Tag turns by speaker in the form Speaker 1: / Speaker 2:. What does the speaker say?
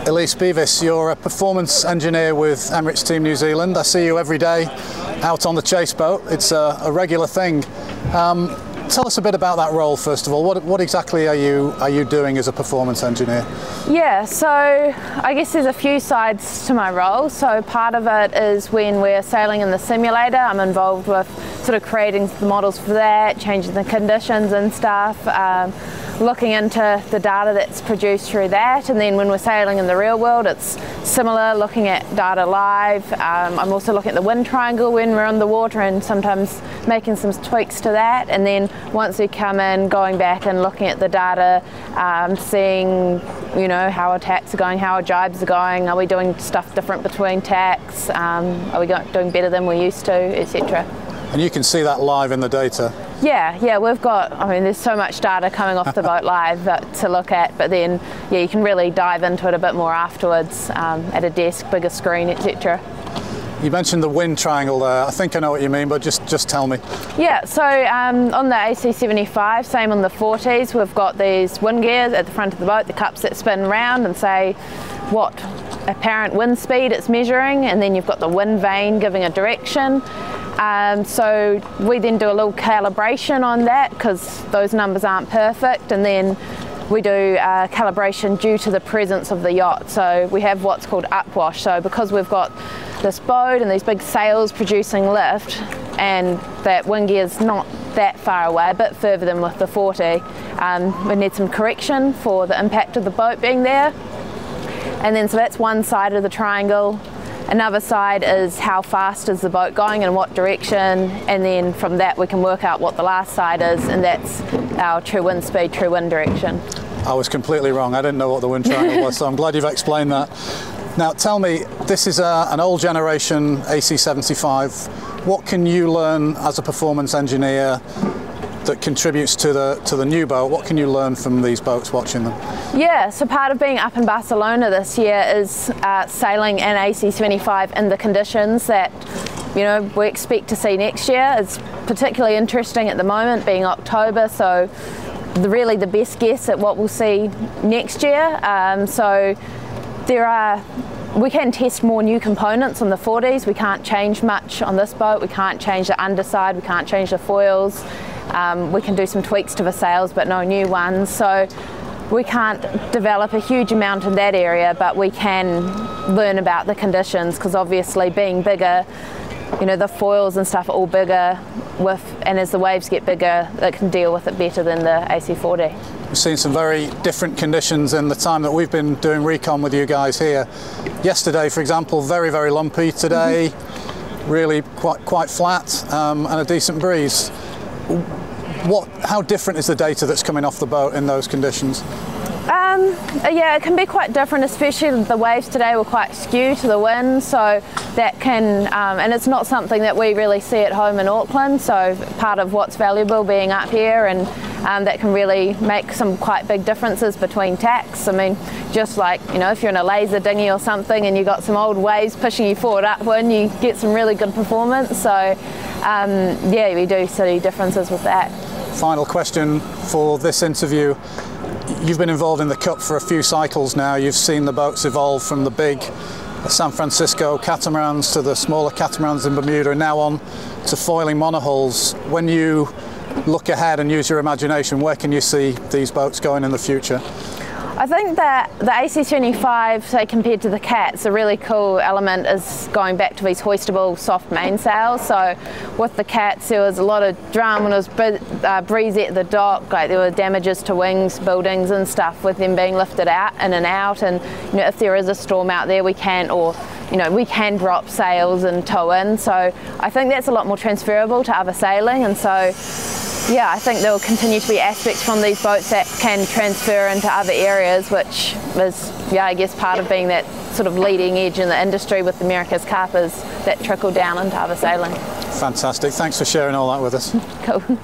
Speaker 1: Elise Beavis, you're a performance engineer with Emirates Team New Zealand. I see you every day out on the chase boat. It's a regular thing. Tell us a bit about that role, first of all. What exactly are you doing as a performance engineer?
Speaker 2: Yeah, so I guess there's a few sides to my role. So part of it is when we're sailing in the simulator, I'm involved with sort of creating the models for that, changing the conditions and stuff, looking into the data that's produced through that. And then when we're sailing in the real world, it's similar, looking at data live. I'm also looking at the wind triangle when we're on the water and sometimes making some tweaks to that. And then once we come in, going back and looking at the data, seeing, you know, how our tacks are going, how our jibes are going, are we doing stuff different between tacks, are we doing better than we used to, etc.
Speaker 1: And you can see that live in the data?
Speaker 2: Yeah, we've got, I mean, there's so much data coming off the boat live to look at, but then, yeah, you can really dive into it a bit more afterwards, at a desk, bigger screen, etc.
Speaker 1: You mentioned the wind triangle there. I think I know what you mean, but just tell me.
Speaker 2: Yeah, so on the AC75, same on the 40s, we've got these wind gears at the front of the boat, the cups that spin around and say what apparent wind speed it's measuring, and then you've got the wind vane giving a direction. So we then do a little calibration on that because those numbers aren't perfect, and then we do calibration due to the presence of the yacht. So we have what's called upwash. So because we've got this boat and these big sails producing lift, and that wind gear's not that far away, a bit further than with the 40, we need some correction for the impact of the boat being there. And then so that's one side of the triangle. Another side is how fast is the boat going and what direction, and then from that we can work out what the last side is, and that's our true wind speed, true wind direction.
Speaker 1: I was completely wrong. I didn't know what the wind triangle was, so I'm glad you've explained that. Now tell me, this is an old generation AC75. What can you learn as a performance engineer that contributes to the new boat? What can you learn from these boats watching them?
Speaker 2: Yeah, so part of being up in Barcelona this year is sailing an AC75 in the conditions that, you know, we expect to see next year. It's particularly interesting at the moment, being October, so really the best guess at what we'll see next year. So we can test more new components on the 40s. We can't change much on this boat. We can't change the underside, we can't change the foils. We can do some tweaks to the sails, but no new ones. So we can't develop a huge amount in that area, but we can learn about the conditions, because obviously being bigger, you know, the foils and stuff are all bigger, and as the waves get bigger, it can deal with it better than the AC40.
Speaker 1: We've seen some very different conditions in the time that we've been doing recon with you guys here. Yesterday, for example, very, very lumpy. Today, really quite flat, and a decent breeze. How different is the data that's coming off the boat in those conditions? Yeah, it can be quite different, especially the waves today were quite skewed to the wind, so that can, and it's not something that we really see at home in Auckland, so part of what's valuable being up here, and that can really make some quite big differences between tacks. I mean, just like, you know, if you're in a laser dinghy or something and you've got some old waves pushing you forward upwind, you get some really good performance, so yeah, we do see differences with that. Final question for this interview. You've been involved in the Cup for a few cycles now. You've seen the boats evolve from the big San Francisco catamarans to the smaller catamarans in Bermuda, and now on to foiling monohulls. When you look ahead and use your imagination, where can you see these boats going in the future?
Speaker 2: I think that the AC75, say compared to the Cats, a really cool element is going back to these hoistable soft mainsails. So with the Cats there was a lot of drama when it was breezy at the dock, like there were damages to wings, buildings and stuff with them being lifted out, in and out, and you know, if there is a storm out there we can drop sails and tow in. So I think that's a lot more transferable to other sailing, and so yeah, I think there will continue to be aspects from these boats that can transfer into other areas, which is, yeah, I guess part of being that sort of leading edge in the industry with America's Cup is that trickle down into other sailing.
Speaker 1: Fantastic. Thanks for sharing all that with us.
Speaker 2: Cool.